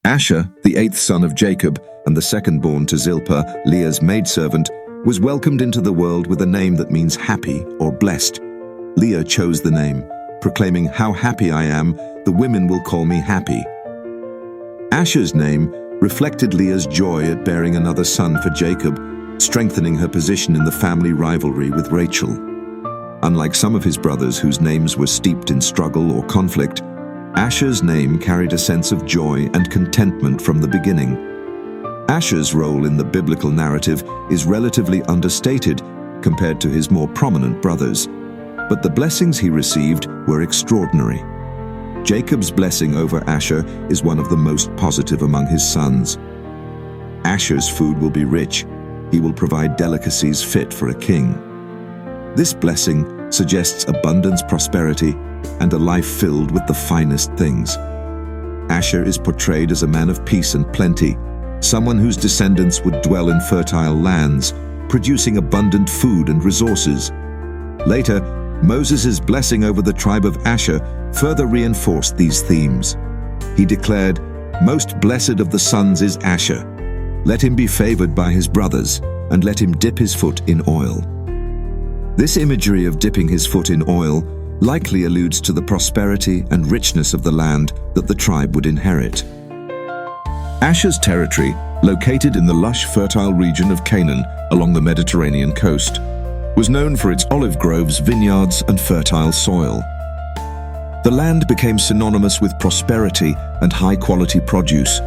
Asher, the eighth son of Jacob and the second born to Zilpah, Leah's maidservant, was welcomed into the world with a name that means happy or blessed. Leah chose the name, proclaiming, "How happy I am, the women will call me happy." Asher's name reflected Leah's joy at bearing another son for Jacob, strengthening her position in the family rivalry with Rachel. Unlike some of his brothers whose names were steeped in struggle or conflict, Asher's name carried a sense of joy and contentment from the beginning. Asher's role in the biblical narrative is relatively understated compared to his more prominent brothers, but the blessings he received were extraordinary. Jacob's blessing over Asher is one of the most positive among his sons. Asher's food will be rich. He will provide delicacies fit for a king. This blessing suggests abundance, prosperity, and a life filled with the finest things. Asher is portrayed as a man of peace and plenty, someone whose descendants would dwell in fertile lands, producing abundant food and resources. Later, Moses' blessing over the tribe of Asher further reinforced these themes. He declared, "Most blessed of the sons is Asher. Let him be favored by his brothers, and let him dip his foot in oil." This imagery of dipping his foot in oil likely alludes to the prosperity and richness of the land that the tribe would inherit. Asher's territory, located in the lush, fertile region of Canaan along the Mediterranean coast, was known for its olive groves, vineyards, and fertile soil. The land became synonymous with prosperity and high-quality produce,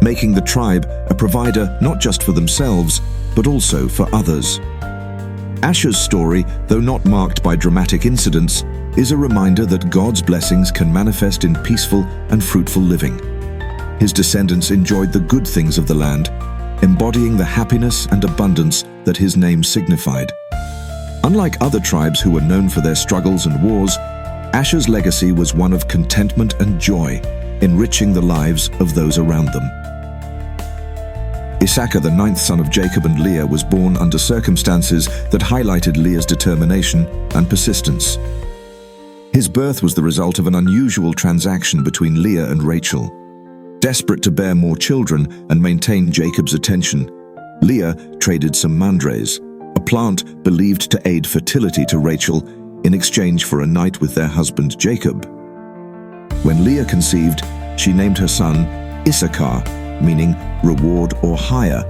making the tribe a provider not just for themselves, but also for others. Asher's story, though not marked by dramatic incidents, is a reminder that God's blessings can manifest in peaceful and fruitful living. His descendants enjoyed the good things of the land, embodying the happiness and abundance that his name signified. Unlike other tribes who were known for their struggles and wars, Asher's legacy was one of contentment and joy, enriching the lives of those around them. Issachar, the ninth son of Jacob and Leah, was born under circumstances that highlighted Leah's determination and persistence. His birth was the result of an unusual transaction between Leah and Rachel. Desperate to bear more children and maintain Jacob's attention, Leah traded some mandres, a plant believed to aid fertility, to Rachel in exchange for a night with their husband Jacob. When Leah conceived, she named her son Issachar, meaning reward or hire,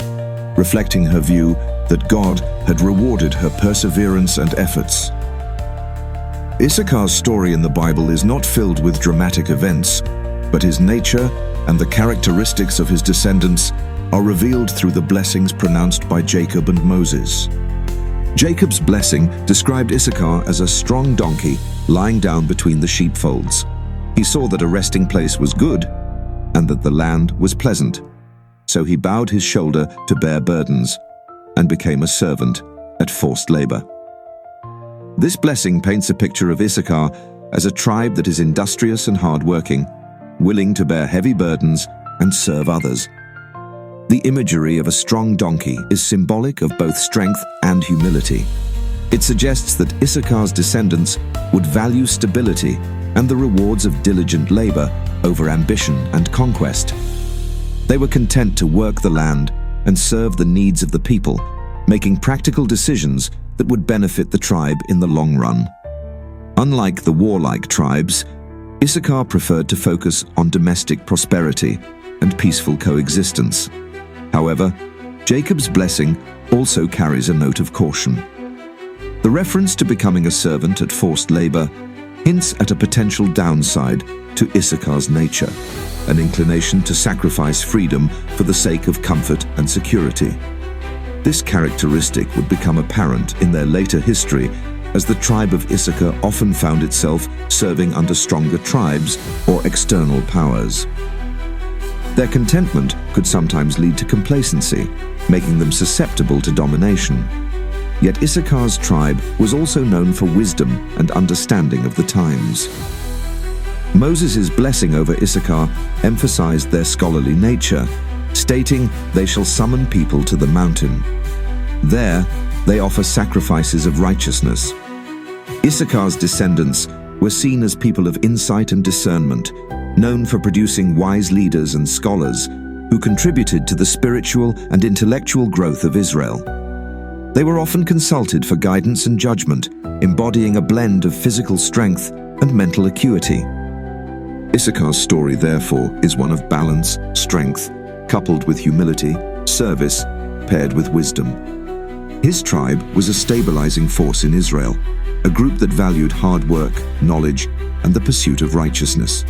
reflecting her view that God had rewarded her perseverance and efforts. Issachar's story in the Bible is not filled with dramatic events, but his nature and the characteristics of his descendants are revealed through the blessings pronounced by Jacob and Moses. Jacob's blessing described Issachar as a strong donkey lying down between the sheepfolds. He saw that a resting place was good and that the land was pleasant, so he bowed his shoulder to bear burdens and became a servant at forced labor. This blessing paints a picture of Issachar as a tribe that is industrious and hardworking, willing to bear heavy burdens and serve others. The imagery of a strong donkey is symbolic of both strength and humility. It suggests that Issachar's descendants would value stability and the rewards of diligent labor over ambition and conquest. They were content to work the land and serve the needs of the people, making practical decisions that would benefit the tribe in the long run. Unlike the warlike tribes, Issachar preferred to focus on domestic prosperity and peaceful coexistence. However, Jacob's blessing also carries a note of caution. The reference to becoming a servant at forced labor hints at a potential downside to Issachar's nature, an inclination to sacrifice freedom for the sake of comfort and security. This characteristic would become apparent in their later history, as the tribe of Issachar often found itself serving under stronger tribes or external powers. Their contentment could sometimes lead to complacency, making them susceptible to domination. Yet Issachar's tribe was also known for wisdom and understanding of the times. Moses' blessing over Issachar emphasized their scholarly nature, stating, "They shall summon people to the mountain. There, they offer sacrifices of righteousness." Issachar's descendants were seen as people of insight and discernment, known for producing wise leaders and scholars who contributed to the spiritual and intellectual growth of Israel. They were often consulted for guidance and judgment, embodying a blend of physical strength and mental acuity. Issachar's story, therefore, is one of balance, strength, coupled with humility, service, paired with wisdom. His tribe was a stabilizing force in Israel, a group that valued hard work, knowledge, and the pursuit of righteousness.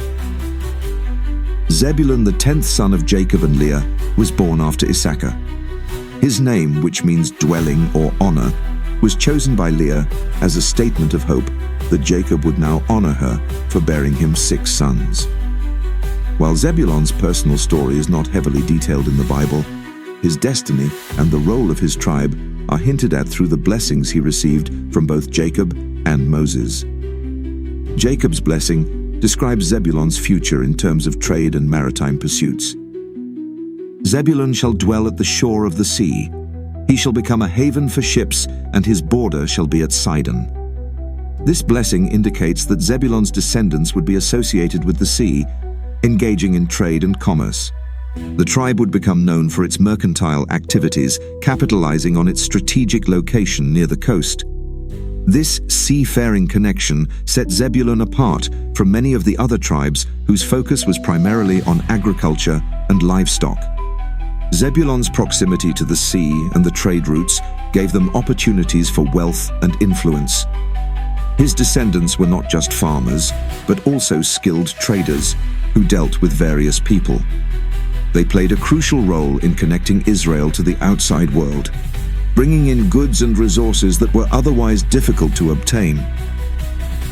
Zebulun, the 10th son of Jacob and Leah, was born after Issachar. His name, which means dwelling or honor, was chosen by Leah as a statement of hope that Jacob would now honor her for bearing him 6 sons. While Zebulun's personal story is not heavily detailed in the Bible, his destiny and the role of his tribe are hinted at through the blessings he received from both Jacob and Moses. Jacob's blessing describes Zebulun's future in terms of trade and maritime pursuits. Zebulun shall dwell at the shore of the sea. He shall become a haven for ships, and his border shall be at Sidon. This blessing indicates that Zebulun's descendants would be associated with the sea, engaging in trade and commerce. The tribe would become known for its mercantile activities, capitalizing on its strategic location near the coast. This seafaring connection set Zebulun apart from many of the other tribes whose focus was primarily on agriculture and livestock. Zebulun's proximity to the sea and the trade routes gave them opportunities for wealth and influence. His descendants were not just farmers, but also skilled traders who dealt with various people. They played a crucial role in connecting Israel to the outside world, bringing in goods and resources that were otherwise difficult to obtain.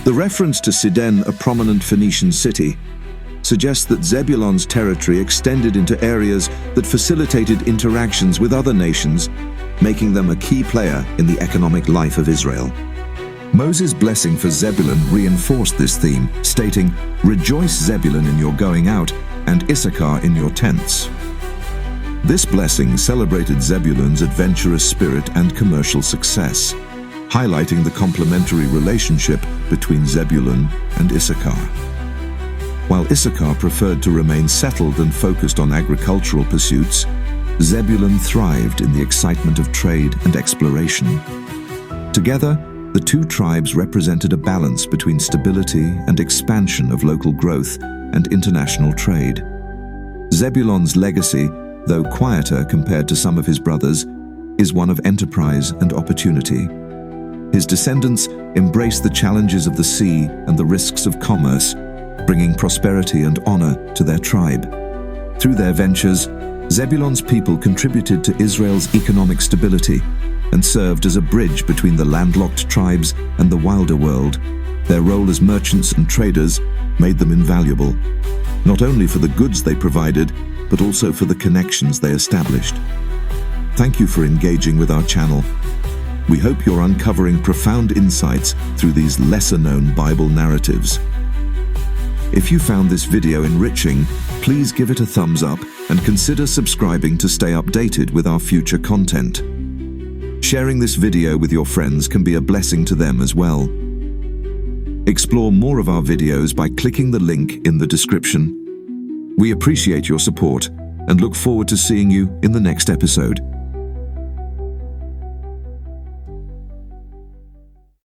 The reference to Sidon, a prominent Phoenician city, suggests that Zebulun's territory extended into areas that facilitated interactions with other nations, making them a key player in the economic life of Israel. Moses' blessing for Zebulun reinforced this theme, stating, "Rejoice, Zebulun, in your going out, and Issachar in your tents." This blessing celebrated Zebulun's adventurous spirit and commercial success, highlighting the complementary relationship between Zebulun and Issachar. While Issachar preferred to remain settled and focused on agricultural pursuits, Zebulun thrived in the excitement of trade and exploration. Together, the two tribes represented a balance between stability and expansion of local growth and international trade. Zebulun's legacy, though quieter compared to some of his brothers, is one of enterprise and opportunity. His descendants embraced the challenges of the sea and the risks of commerce, bringing prosperity and honor to their tribe. Through their ventures, Zebulun's people contributed to Israel's economic stability and served as a bridge between the landlocked tribes and the wilder world. Their role as merchants and traders made them invaluable, not only for the goods they provided, but also for the connections they established. Thank you for engaging with our channel. We hope you're uncovering profound insights through these lesser-known Bible narratives. If you found this video enriching, please give it a thumbs up and consider subscribing to stay updated with our future content. Sharing this video with your friends can be a blessing to them as well. Explore more of our videos by clicking the link in the description. We appreciate your support and look forward to seeing you in the next episode.